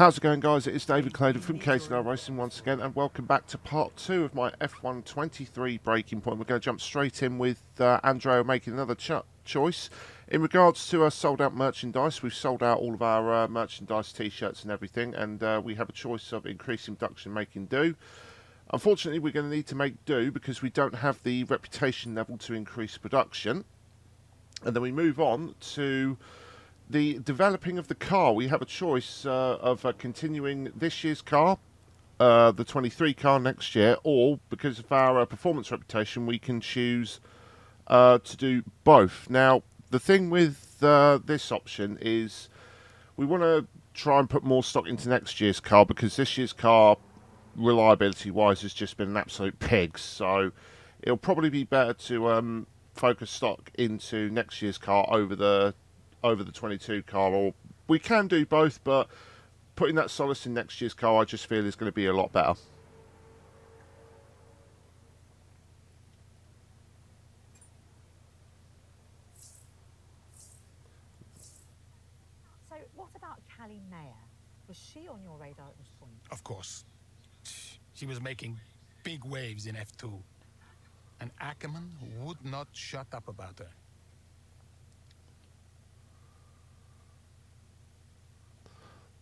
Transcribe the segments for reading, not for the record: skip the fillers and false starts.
How's it going, guys? It's David Claydon from KCR Racing once again, and welcome back to part 2 of my F1 23 breaking point. We're going to jump straight in with Andrea making another choice. In regards to our sold out merchandise, we've sold out all of our merchandise, t-shirts and everything, and we have a choice of increasing production, making do. Unfortunately, we're going to need to make do because we don't have the reputation level to increase production. And then we move on to the developing of the car. We have a choice of continuing this year's car, the 23 car next year, or because of our performance reputation, we can choose to do both. Now, the thing with this option is we want to try and put more stock into next year's car because this year's car, reliability-wise, has just been an absolute pig. So it'll probably be better to focus stock into next year's car over the 22 car, or we can do both, but putting that solace in next year's car I just feel is going to be a lot better. So what about Callie Mayer? Was she on your radar at this point? Of course. She was making big waves in F2, and Ackerman would not shut up about her.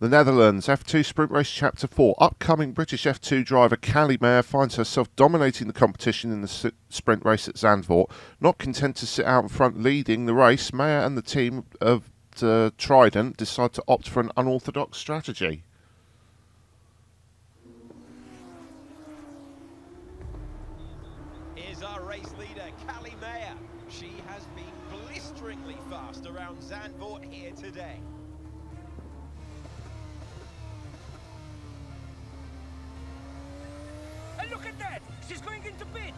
The Netherlands, F2 Sprint Race Chapter 4. Upcoming British F2 driver Callie Mayer finds herself dominating the competition in the sprint race at Zandvoort. Not content to sit out in front leading the race, Mayer and the team of Trident decide to opt for an unorthodox strategy. Here's our race leader, Callie Mayer. She has been blisteringly fast around Zandvoort here today. And look at that! She's going into pit!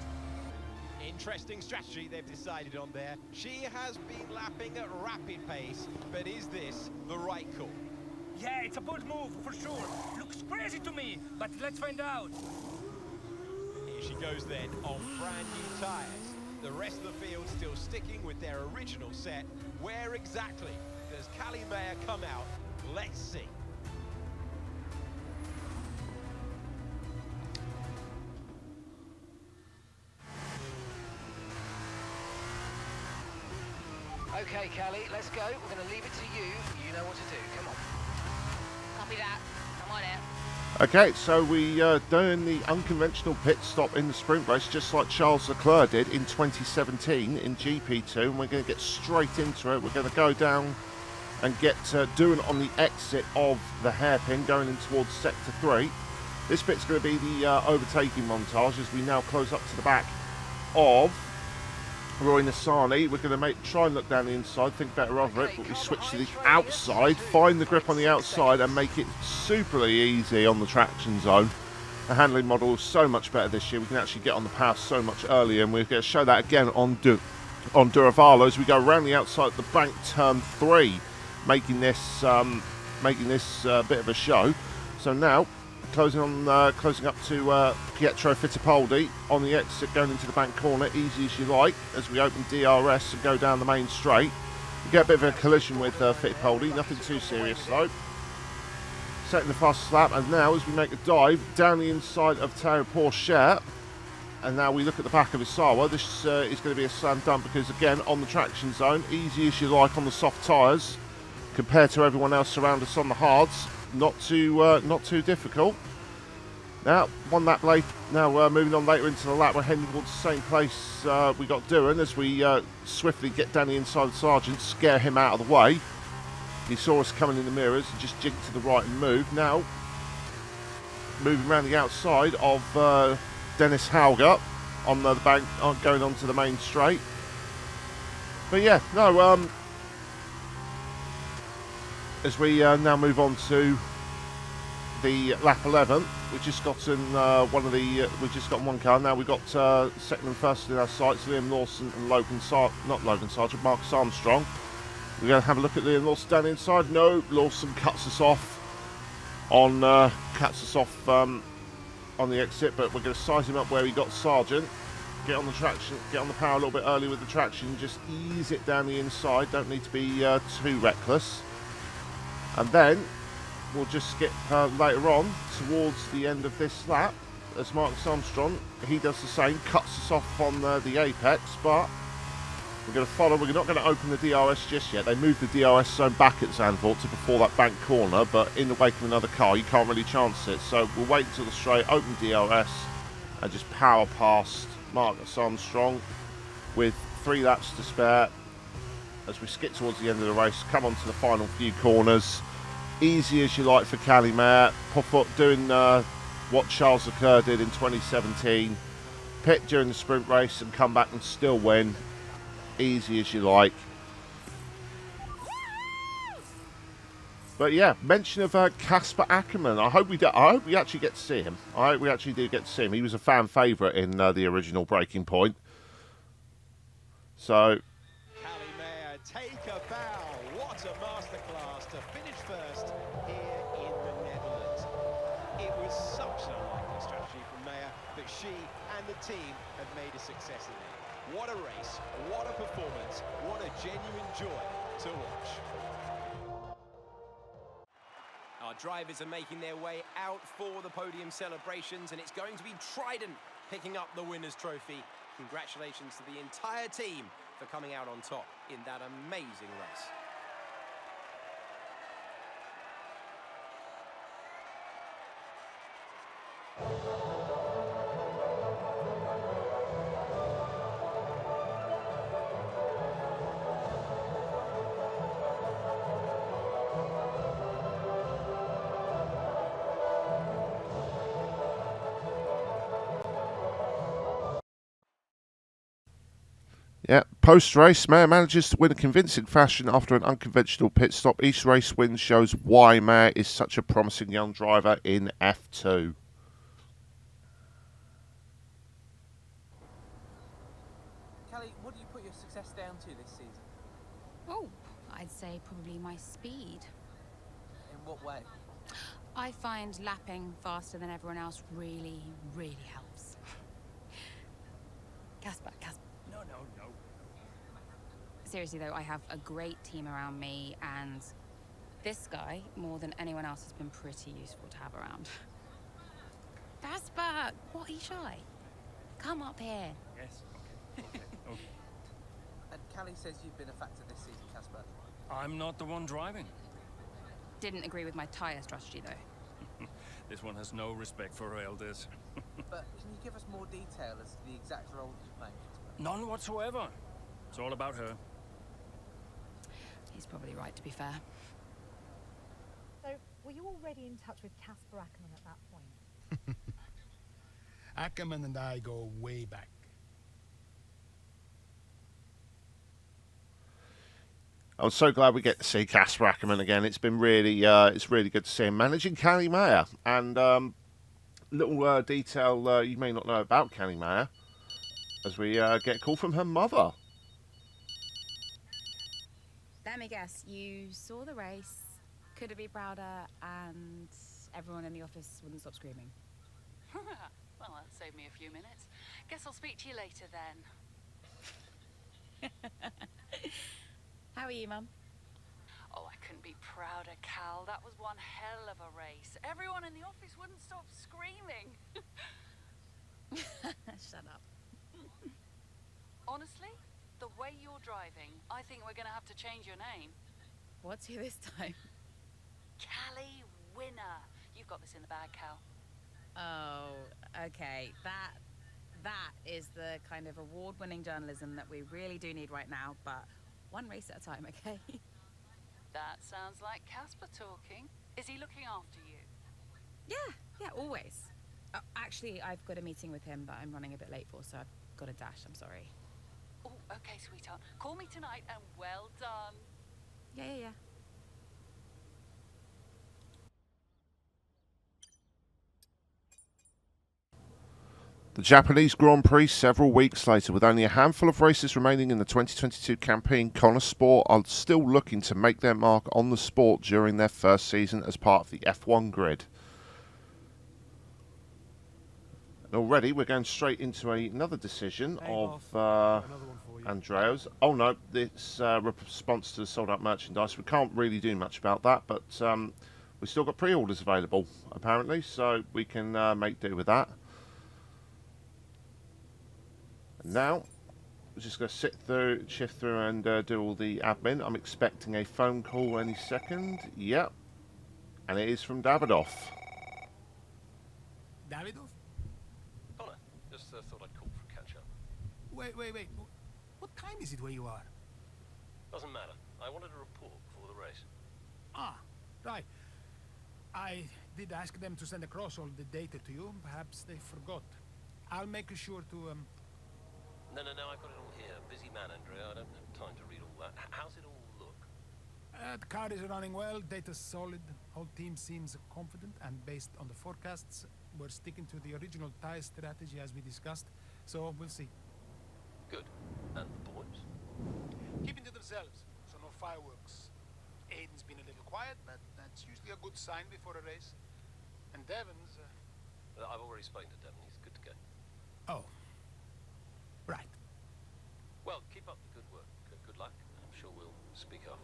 Interesting strategy they've decided on there. She has been lapping at rapid pace, but is this the right call? Yeah, it's a bold move, for sure. Looks crazy to me, but let's find out. Here she goes then, on brand new tyres. The rest of the field still sticking with their original set. Where exactly does Callie Mayer come out? Let's see. Okay, Callie, let's go. We're going to leave it to you. You know what to do. Come on. Copy that. Come on in. Okay, so we doing the unconventional pit stop in the sprint race, just like Charles Leclerc did in 2017 in GP2, and we're going to get straight into it. We're going to go down and get doing on the exit of the hairpin, going in towards Sector 3. This bit's going to be the overtaking montage as we now close up to the back of Roy Nassani. We're going to try and look down the inside, think better of it, but we switch to the outside, find the grip on the outside and make it superly easy on the traction zone. The handling model is so much better this year. We can actually get on the power so much earlier, and we're going to show that again on Duravalo as we go around the outside of the bank turn 3, making this a bit of a show. So now closing up to Pietro Fittipaldi on the exit, going into the bank corner, easy as you like, as we open DRS and go down the main straight. We get a bit of a collision with Fittipaldi, nothing too serious though. Setting the fastest lap, and now as we make a dive down the inside of Tao Pourchaire, and now we look at the back of Isawa, this is going to be a slam dunk because again on the traction zone, easy as you like on the soft tyres, compared to everyone else around us on the hards. Not too difficult. Now, one lap late. Now moving on later into the lap, we're heading towards the same place we got doing as we swiftly get down the inside of Sargent, scare him out of the way. He saw us coming in the mirrors and just jigged to the right and moved. Now, moving around the outside of Dennis Hauger on the bank, going onto the main straight. But yeah, no. As we now move on to the lap 11, we've just gotten we've just got one car. Now we've got second and first in our sights, Liam Lawson and Marcus Armstrong. We're going to have a look at Liam Lawson down the inside. No, Lawson cuts us off on the exit, but we're going to size him up where he got Sargent. Get on the traction, get on the power a little bit early with the traction, just ease it down the inside. Don't need to be too reckless. And then we'll just skip later on towards the end of this lap as Marcus Armstrong, he does the same, cuts us off on the apex, but we're going to follow. We're not going to open the DRS just yet. They moved the DRS zone back at Zandvoort to before that bank corner, but in the wake of another car, you can't really chance it. So we'll wait until the straight, open DRS, and just power past Marcus Armstrong with 3 laps to spare as we skip towards the end of the race, come on to the final few corners. Easy as you like for Callie Mayer, doing what Charles Leclerc did in 2017, pit during the sprint race and come back and still win. Easy as you like. But yeah, mention of Casper Ackerman. I hope we actually get to see him. I hope we actually do get to see him. He was a fan favourite in the original Breaking Point. So Callie Mayer, take a bow. What a masterclass to finish first here in the Netherlands. It was such an unlikely strategy from Mayer, but she and the team have made a success of it. What a race, what a performance, what a genuine joy to watch. Our drivers are making their way out for the podium celebrations, and it's going to be Trident picking up the winner's trophy. Congratulations to the entire team for coming out on top in that amazing race. yeah, post-race, Mayer manages to win in convincing fashion after an unconventional pit stop. Each race win shows why Mayer is such a promising young driver in F2. Callie, what do you put your success down to this season? Oh, I'd say probably my speed. In what way? I find lapping faster than everyone else really, really helps. Casper. No. Seriously though, I have a great team around me, and this guy, more than anyone else, has been pretty useful to have around. Casper, what are you shy? Come up here. Yes, okay. And Callie says you've been a factor this season, Casper. I'm not the one driving. Didn't agree with my tyre strategy though. This one has no respect for elders. But can you give us more detail as to the exact role that you're playing, Casper? None whatsoever. It's all about her. He's probably right, to be fair. So, were you already in touch with Casper Ackerman at that point? Ackerman and I go way back. I'm so glad we get to see Casper Ackerman again. It's been really, it's really good to see him managing Callie Mayer. And little detail you may not know about Callie Mayer, as we get a call from her mother. Let me guess, you saw the race, couldn't be prouder, and everyone in the office wouldn't stop screaming. Well, that saved me a few minutes. Guess I'll speak to you later then. How are you, Mum? Oh, I couldn't be prouder, Cal. That was one hell of a race. Everyone in the office wouldn't stop screaming. Shut up. Honestly, the way you're driving, I think we're going to have to change your name. What's here this time? Callie Winner. You've got this in the bag, Cal. Oh, okay. That is the kind of award-winning journalism that we really do need right now, but one race at a time, okay? That sounds like Casper talking. Is he looking after you? Yeah, always. Actually, I've got a meeting with him that I'm running a bit late for, so I've got to dash. I'm sorry. Oh, okay, sweetheart. Call me tonight and well done. Yeah. The Japanese Grand Prix several weeks later. With only a handful of races remaining in the 2022 campaign, Connor Sport are still looking to make their mark on the sport during their first season as part of the F1 grid. And already we're going straight into another decision of Andrea's. Oh no, it's response to the sold out merchandise. We can't really do much about that, but we've still got pre-orders available, apparently, so we can make do with that. And now, we're just going to shift through and do all the admin. I'm expecting a phone call any second. Yep. And it is from Davidoff. Davidoff? Connor, just thought I'd call for a catch-up. Wait. What time is it where you are? Doesn't matter. I wanted a report before the race. Ah, right. I did ask them to send across all the data to you. Perhaps they forgot. I'll make sure to, No, I've got it all here. Busy man, Andrea. I don't have time to read all that. How's it all look? The car is running well, data's solid, whole team seems confident, and based on the forecasts, we're sticking to the original tire strategy as we discussed, so we'll see. Good. And the boys? Keeping to themselves, so no fireworks. Aiden's been a little quiet, but that's usually a good sign before a race. And Devon's... I've already spoken to Devon. He's good to go. Oh. Right. Well, keep up the good work. Good luck. I'm sure we'll speak after.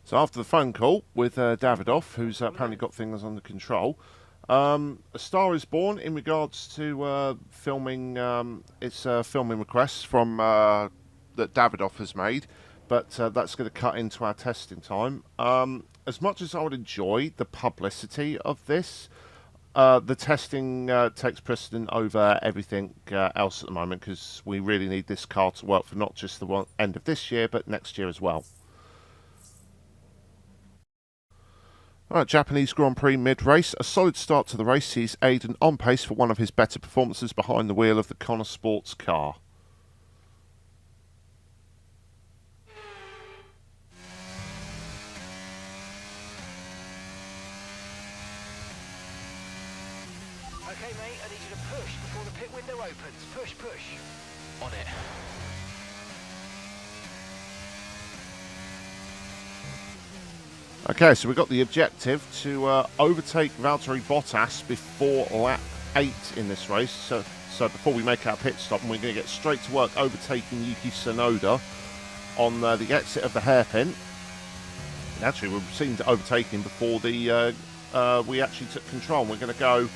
So after the phone call with Davidoff, who's apparently got things under control, a star is born in regards to filming. It's filming requests from that Davidoff has made, but that's going to cut into our testing time. As much as I would enjoy the publicity of this, the testing takes precedent over everything else at the moment, because we really need this car to work for not just the end of this year, but next year as well. Alright, Japanese Grand Prix mid-race. A solid start to the race sees Aiden on pace for one of his better performances behind the wheel of the Connor Sports car. Okay, mate, I need you to push before the pit window opens. Push. On it. Okay, so we've got the objective to overtake Valtteri Bottas before lap 8 in this race. So before we make our pit stop, and we're going to get straight to work overtaking Yuki Tsunoda on the exit of the hairpin. Actually, we're seen to overtake him before we actually took control. And we're going to go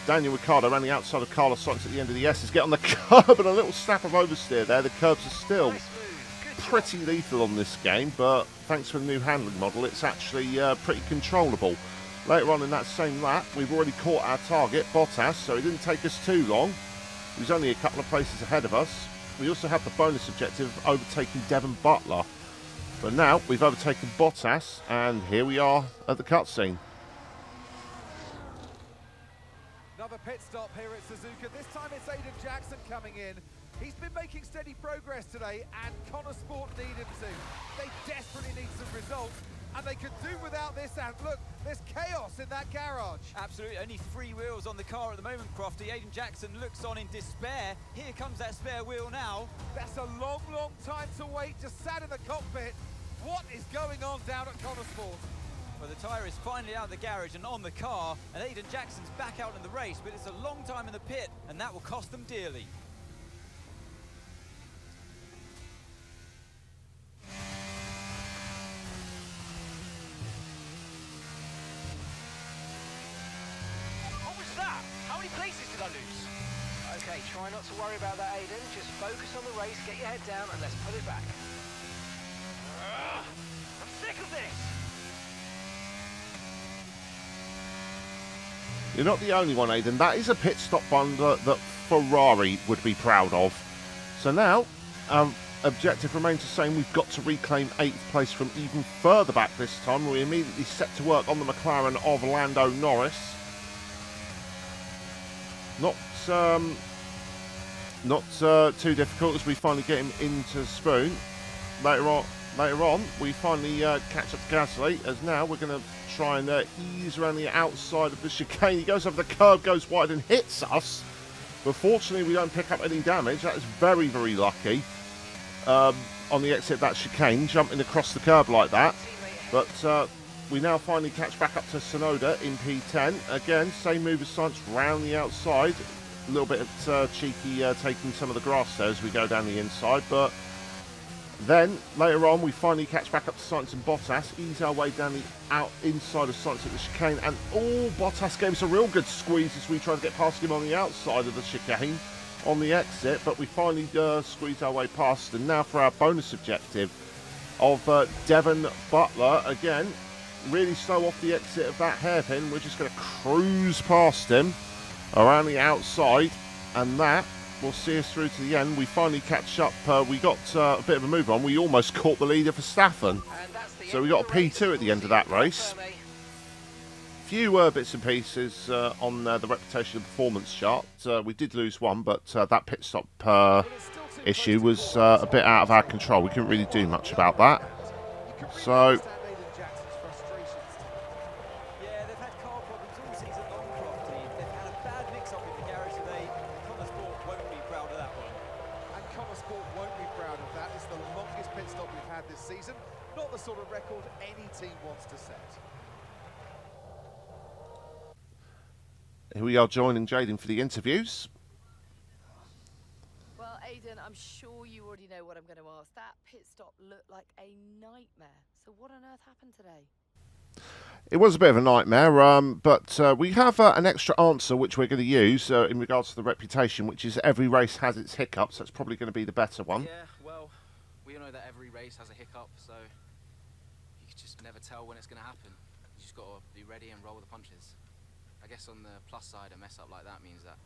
Daniel Ricciardo around the outside of Carlos Sainz at the end of the S's, get on the curb, and a little snap of oversteer there. The curbs are still pretty lethal on this game, but thanks for the new handling model, it's actually pretty controllable. Later on in that same lap, we've already caught our target, Bottas, so it didn't take us too long. He was only a couple of places ahead of us. We also have the bonus objective of overtaking Devon Butler. But now, we've overtaken Bottas, and here we are at the cutscene. Another pit stop here at Suzuka. This time it's Aiden Jackson coming in. He's been making steady progress today, and Connor Sport need him to. They desperately need some results, and they could do without this. And look, there's chaos in that garage. Absolutely, only 3 wheels on the car at the moment, Crofty. Aiden Jackson looks on in despair. Here comes that spare wheel now. That's a long, long time to wait, just sat in the cockpit. What is going on down at Connor Sport? Well, the tyre is finally out of the garage and on the car, and Aiden Jackson's back out in the race, but it's a long time in the pit, and that will cost them dearly. What was that? How many places did I lose? Okay, try not to worry about that, Aiden. Just focus on the race, get your head down, and let's put it back. I'm sick of this! You're not the only one, Aiden. That is a pit stop blunder that Ferrari would be proud of. So now, objective remains the same. We've got to reclaim 8th place from even further back this time. We immediately set to work on the McLaren of Lando Norris. Not too difficult as we finally get him into spoon. Later on, we finally catch up to Gasly, as now we're going to try and ease around the outside of the chicane. He goes over the curb, goes wide and hits us. But fortunately, we don't pick up any damage. That is very, very lucky on the exit of that chicane, jumping across the curb like that. But we now finally catch back up to Tsunoda in P10. Again, same move as Sainz round the outside. A little bit cheeky taking some of the grass there as we go down the inside, but then later on we finally catch back up to Sainz and Bottas, ease our way down the inside of Sainz at the chicane, and Bottas gave us a real good squeeze as we tried to get past him on the outside of the chicane on the exit, but we finally squeezed our way past. And now for our bonus objective of Devon Butler. Again, really slow off the exit of that hairpin. We're just going to cruise past him around the outside, and that will see us through to the end. We finally catch up. We got a bit of a move on. We almost caught the leader for Staffen. So we got a P2 at the end of that race. Few bits and pieces on the reputation performance chart. We did lose one, but that pit stop issue was a bit out of our control. We couldn't really do much about that. So Yeah, they've had car problems all season long, Crofty. They've had a bad mix-up in the garage today. Connor Sport won't be proud of that one. And Connor Sport won't be proud of that. It's the longest pit stop we've had this season. Not the sort of record any team wants to set. here we are joining Jaden for the interviews. Well, Aiden, I'm sure you already know what I'm going to ask. That pit stop looked like a nightmare. So what on earth happened today? It was a bit of a nightmare, but we have an extra answer which we're going to use in regards to the reputation, which is every race has its hiccups. That's probably going to be the better one. Yeah, well, we all know that every race has a hiccup, so you just never tell when it's going to happen. You just got to be ready and roll with the punches. I guess on the plus side, a mess up like that means that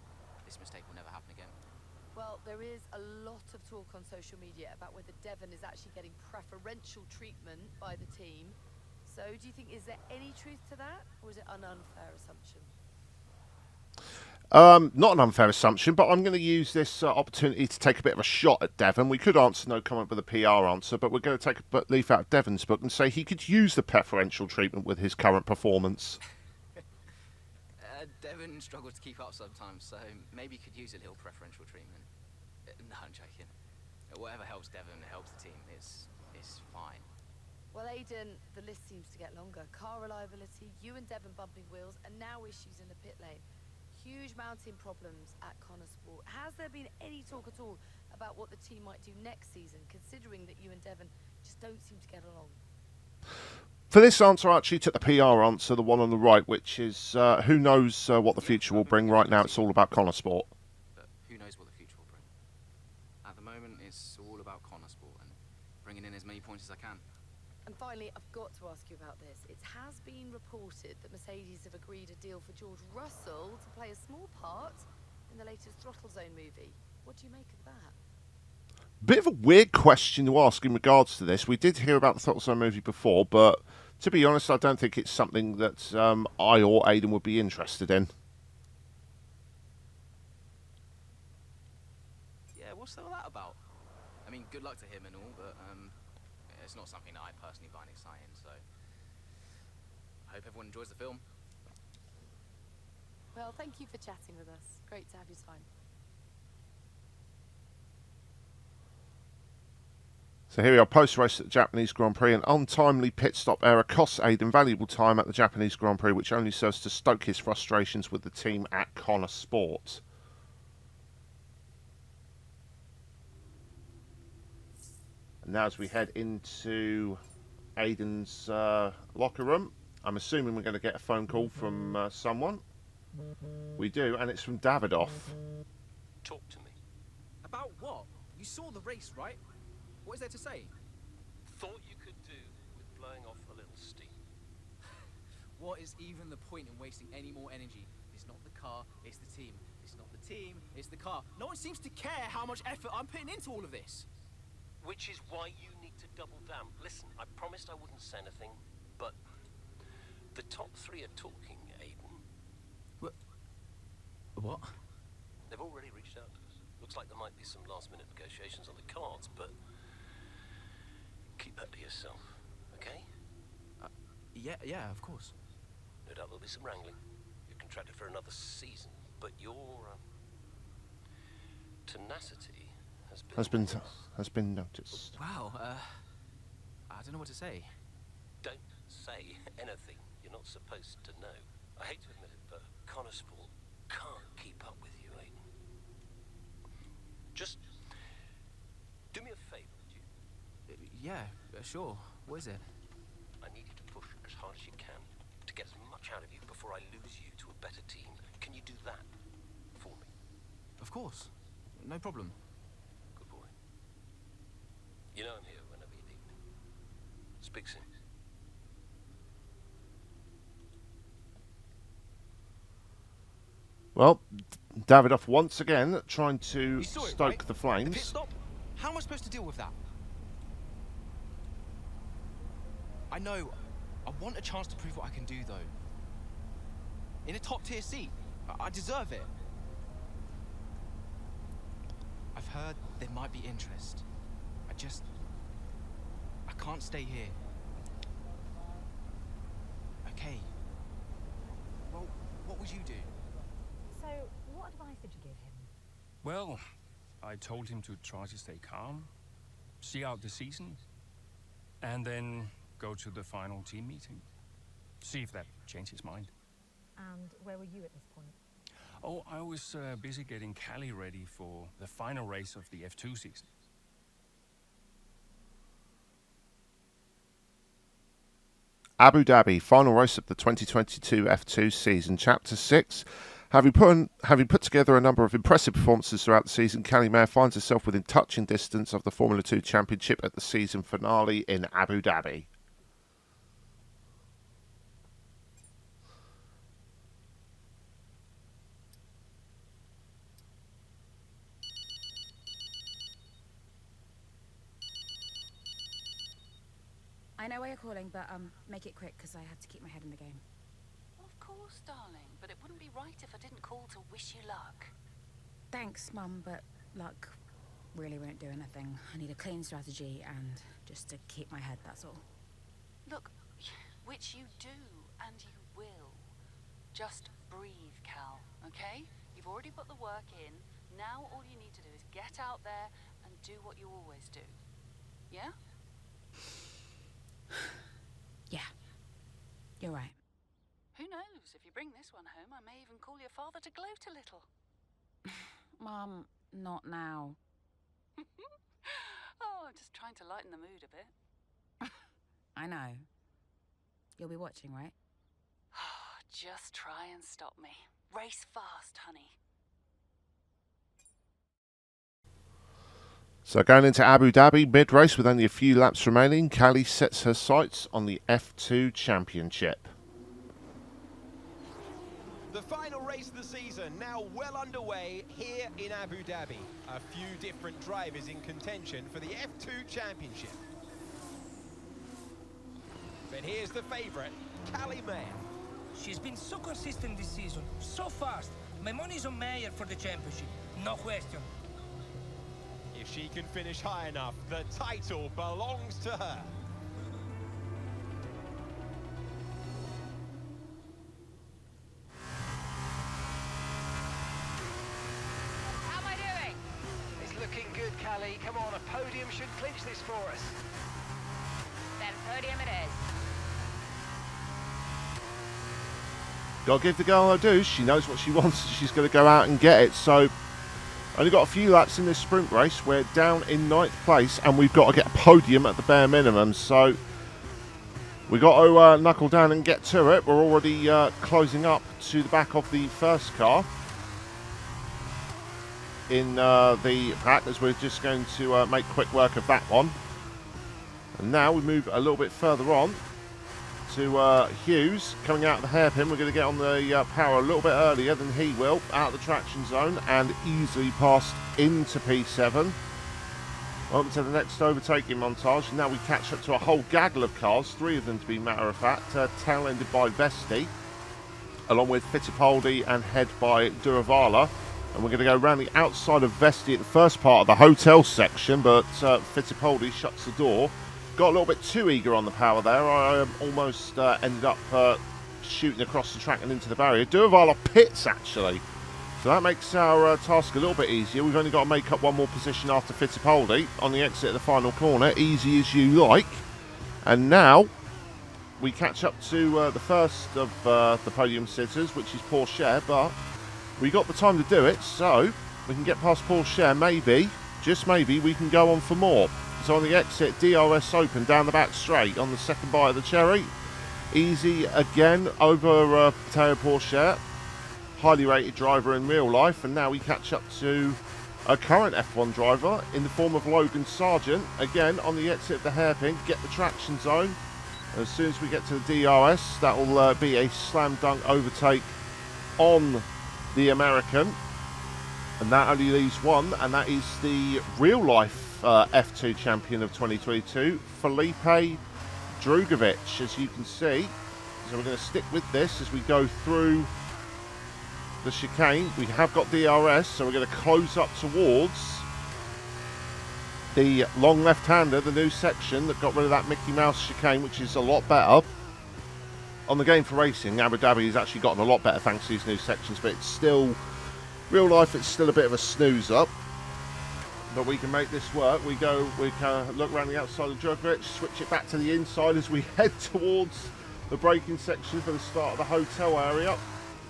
this mistake will never happen again. Well, there is a lot of talk on social media about whether Devon is actually getting preferential treatment by the team. So do you think, is there any truth to that, or is it an unfair assumption? Not an unfair assumption, but I'm going to use this opportunity to take a bit of a shot at Devon. We could answer no comment with a PR answer, but we're going to take a leaf out of Devon's book and say he could use the preferential treatment with his current performance. Devon struggles to keep up sometimes, so maybe he could use a little preferential treatment. No, I'm joking. Whatever helps Devon, it helps the team. It's fine. Well, Aiden, the list seems to get longer. Car reliability, you and Devon bumping wheels, and now issues in the pit lane. Huge mounting problems at Connor Sport. Has there been any talk at all about what the team might do next season, considering that you and Devon just don't seem to get along? For this answer, I actually took the PR answer, the one on the right, which is who knows what the future will bring. Right now, it's all about Connor Sport. But who knows what the future will bring? At the moment, it's all about Connor Sport and bringing in as many points as I can. And finally, I've got to ask you about this. It has been reported that Mercedes have agreed a deal for George Russell to play a small part in the latest Throttle Zone movie. What do you make of that? Bit of a weird question to ask in regards to this. We did hear about the Throttle Zone movie before, but to be honest, I don't think it's something that I or Aiden would be interested in. Yeah, what's all that about? I mean, good luck to him and all, but it's not something that I personally find exciting, so I hope everyone enjoys the film. Well, thank you for chatting with us. Great to have your time. So here we are, post-race at the Japanese Grand Prix. An untimely pit stop error costs Aiden valuable time at the Japanese Grand Prix, which only serves to stoke his frustrations with the team at Connor Sport. And now as we head into Aiden's locker room, I'm assuming we're going to get a phone call from someone. We do, and it's from Davidoff. Talk to me. About what? You saw the race, right? What is there to say? Thought you could do with blowing off a little steam. What is even the point in wasting any more energy? It's not the car, it's the team. It's not the team, it's the car. No one seems to care how much effort I'm putting into all of this. Which is why you need to double down. Listen, I promised I wouldn't say anything, but the top three are talking, Aiden. What? They've already reached out to us. Looks like there might be some last-minute negotiations on the cards, but keep that to yourself, okay? Yeah, of course. No doubt there'll be some wrangling. You're contracted for another season, but your tenacity has been noticed. Wow, I don't know what to say. Don't say anything you're not supposed to know. I hate to admit it, but Connor Sport can't keep up with you, Aiden. Sure. What is it? I need you to push as hard as you can to get as much out of you before I lose you to a better team. Can you do that for me? Of course. No problem. Good boy. You know I'm here whenever you need me. Speak soon. Well, Davidoff once again trying to stoke right? the The pit flames. stop? How am I supposed to deal with that? I know. I want a chance to prove what I can do, though. In a top-tier seat. I deserve it. I've heard there might be interest. I can't stay here. Okay. Well, what would you do? So, what advice did you give him? Well, I told him to try to stay calm, see out the season, and then go to the final team meeting. See if that changed his mind. And where were you at this point? Oh, I was busy getting Callie ready for the final race of the F2 season. Abu Dhabi, final race of the 2022 F2 season, Chapter 6. Having put together a number of impressive performances throughout the season, Callie Mayer finds herself within touching distance of the Formula 2 Championship at the season finale in Abu Dhabi. I know why you're calling, but make it quick because I had to keep my head in the game. Of course, darling, but it wouldn't be right if I didn't call to wish you luck. Thanks, Mum, but luck really won't do anything. I need a clean strategy and just to keep my head, that's all. Look, which you do, and you will. Just breathe, Cal, okay? You've already put the work in. Now all you need to do is get out there and do what you always do. Yeah? Yeah, you're right. Who knows? If you bring this one home, I may even call your father to gloat a little. Mum, not now. Oh, I'm just trying to lighten the mood a bit. I know. You'll be watching, right? Just try and stop me. Race fast, honey. So going into Abu Dhabi, mid-race with only a few laps remaining, Callie sets her sights on the F2 Championship. The final race of the season now well underway here in Abu Dhabi. A few different drivers in contention for the F2 Championship. But here's the favourite, Callie Mayer. She's been so consistent this season, so fast. My money's on Mayer for the championship, no question. If she can finish high enough, the title belongs to her. How am I doing? It's looking good, Callie. Come on, a podium should clinch this for us. Then podium it is. Gotta give the girl her due. She knows what she wants. She's going to go out and get it. So only got a few laps in this sprint race. We're down in 9th place and we've got to get a podium at the bare minimum. So we've got to knuckle down and get to it. We're already closing up to the back of the first car in the pack, as we're just going to make quick work of that one. And now we move a little bit further on to Hughes coming out of the hairpin. We're going to get on the power a little bit earlier than he will, out of the traction zone, and easily passed into P7. Welcome to the next overtaking montage. Now we catch up to a whole gaggle of cars, 3 of them to be matter of fact, tail-ended by Vesti, along with Fittipaldi and head by Duravala. And we're going to go around the outside of Vesti at the first part of the hotel section, but Fittipaldi shuts the door. Got a little bit too eager on the power there. I almost ended up shooting across the track and into the barrier. Duravala pits, actually. So that makes our task a little bit easier. We've only got to make up one more position after Fittipaldi on the exit of the final corner. Easy as you like. And now we catch up to the first of the podium sitters, which is Porsche. But we got the time to do it, so we can get past Porsche. Maybe, just maybe, we can go on for more. So on the exit, DRS open down the back straight on the second bite of the cherry. Easy again over Teo Pourchaire, highly rated driver in real life, and now we catch up to a current F1 driver in the form of Logan Sargent. Again, on the exit of the hairpin, get the traction zone. As soon as we get to the DRS, that will be a slam dunk overtake on the American. And that only leaves one, and that is the real life F2 champion of 2022, Felipe Drugovich, as you can see. So we're going to stick with this as we go through the chicane. We have got DRS, so we're going to close up towards the long left-hander, the new section that got rid of that Mickey Mouse chicane, which is a lot better. On the Game for Racing, Abu Dhabi has actually gotten a lot better thanks to these new sections, but it's still, real life, it's still a bit of a snooze up. But we can make this work. We can look around the outside of Drugovich, switch it back to the inside as we head towards the braking section for the start of the hotel area.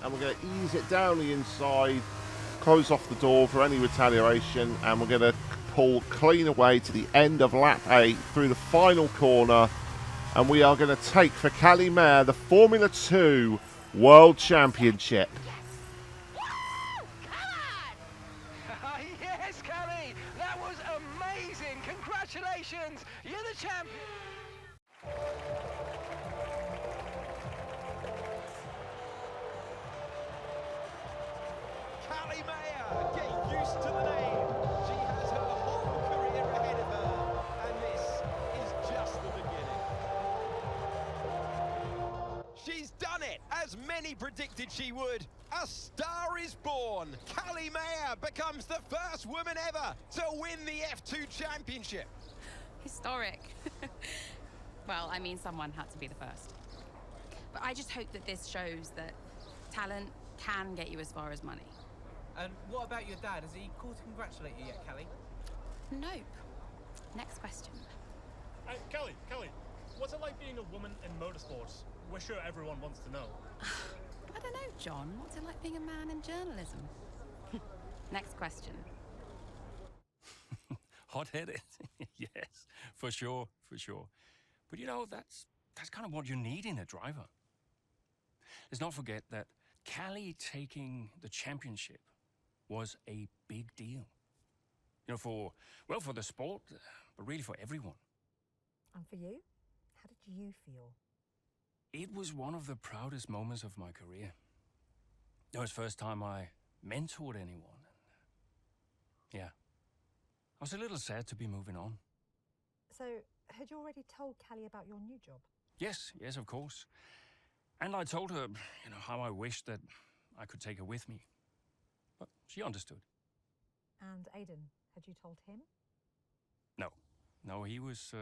And we're going to ease it down the inside, close off the door for any retaliation, and we're going to pull clean away to the end of lap 8 through the final corner, and we are going to take for Callie Mayer the Formula 2 World Championship. Yes, Callie! That was amazing! Congratulations! You're the champion! Callie Mayer, get used to the name. She has her whole career ahead of her, and this is just the beginning. She's done it, as many predicted she would. A star is born. Callie Mayer becomes the first woman ever to win the F2 championship. Historic. Well, I mean, someone had to be the first. But I just hope that this shows that talent can get you as far as money. And what about your dad? Has he called to congratulate you yet, Callie? Nope. Next question. Kelly, what's it like being a woman in motorsports? We're sure everyone wants to know. I don't know, John. What's it like being a man in journalism? Next question. Hot-headed? Yes, for sure. But you know, that's kind of what you need in a driver. Let's not forget that Callie taking the championship was a big deal. You know, for the sport, but really for everyone. And for you? How did you feel? It was one of the proudest moments of my career. It was the first time I mentored anyone. Yeah. I was a little sad to be moving on. So, had you already told Callie about your new job? Yes, of course. And I told her, how I wished that I could take her with me. But she understood. And Aiden, had you told him? No, he was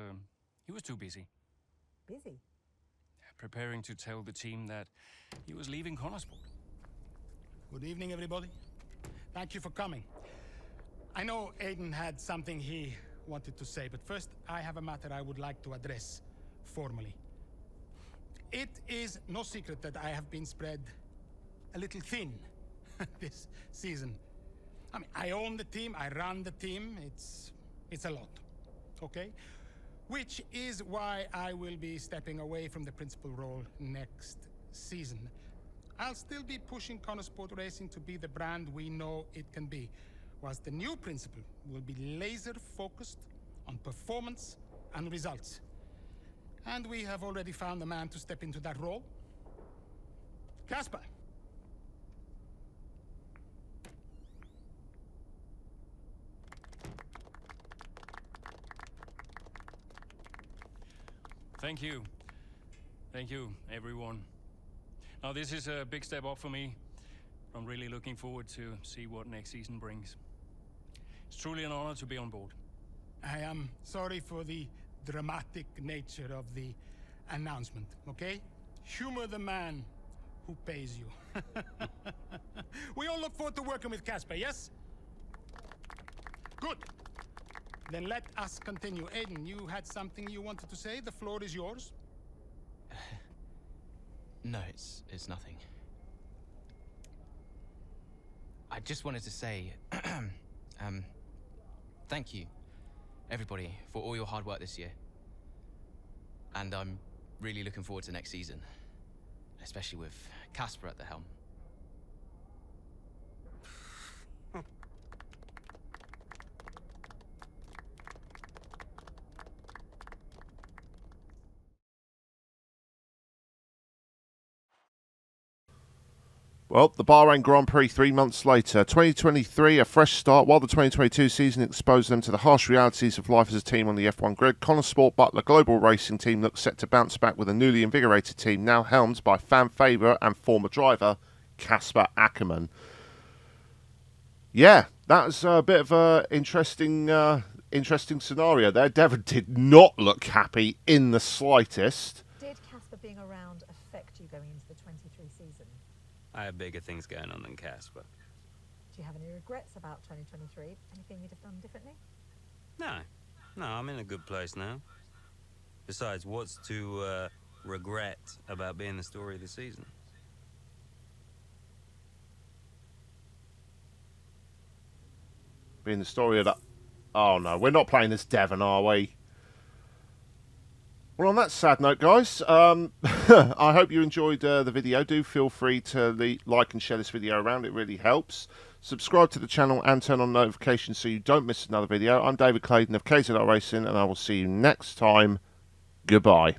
too busy. Busy? Preparing to tell the team that he was leaving Connorsport. Good evening, everybody. Thank you for coming. I know Aiden had something he wanted to say, but first I have a matter I would like to address formally. It is no secret that I have been spread a little thin this season. I mean, I own the team, I run the team, it's a lot, okay? Which is why I will be stepping away from the principal role next season. I'll still be pushing Connorsport Racing to be the brand we know it can be, whilst the new principal will be laser focused on performance and results. And we have already found a man to step into that role. Casper. Thank you. Thank you, everyone. Now, this is a big step up for me. I'm really looking forward to see what next season brings. It's truly an honor to be on board. I am sorry for the dramatic nature of the announcement, okay? Humor the man who pays you. We all look forward to working with Casper, yes? Good. Then let us continue. Aiden, you had something you wanted to say? The floor is yours. No, it's nothing. I just wanted to say, thank you. everybody, for all your hard work this year. And I'm really looking forward to next season, especially with Casper at the helm. Well, the Bahrain Grand Prix 3 months later. 2023, a fresh start, while the 2022 season exposed them to the harsh realities of life as a team on the F1 grid. Connosport Butler Global Racing Team looks set to bounce back with a newly invigorated team, now helmed by fan favourite and former driver, Casper Ackermann. Yeah, that's a bit of an interesting scenario there. Devon did not look happy in the slightest. Did Casper being around affect you going into the 23 season? I have bigger things going on than Casper. Do you have any regrets about 2023? Anything you'd have done differently? No, I'm in a good place now. Besides, what's to regret about being the story of the season? Being the story of that... Oh no, we're not playing as Devon, are we? Well, on that sad note, guys, I hope you enjoyed the video. Do feel free to like and share this video around. It really helps. Subscribe to the channel and turn on notifications so you don't miss another video. I'm David Clayton of KZR Racing, and I will see you next time. Goodbye.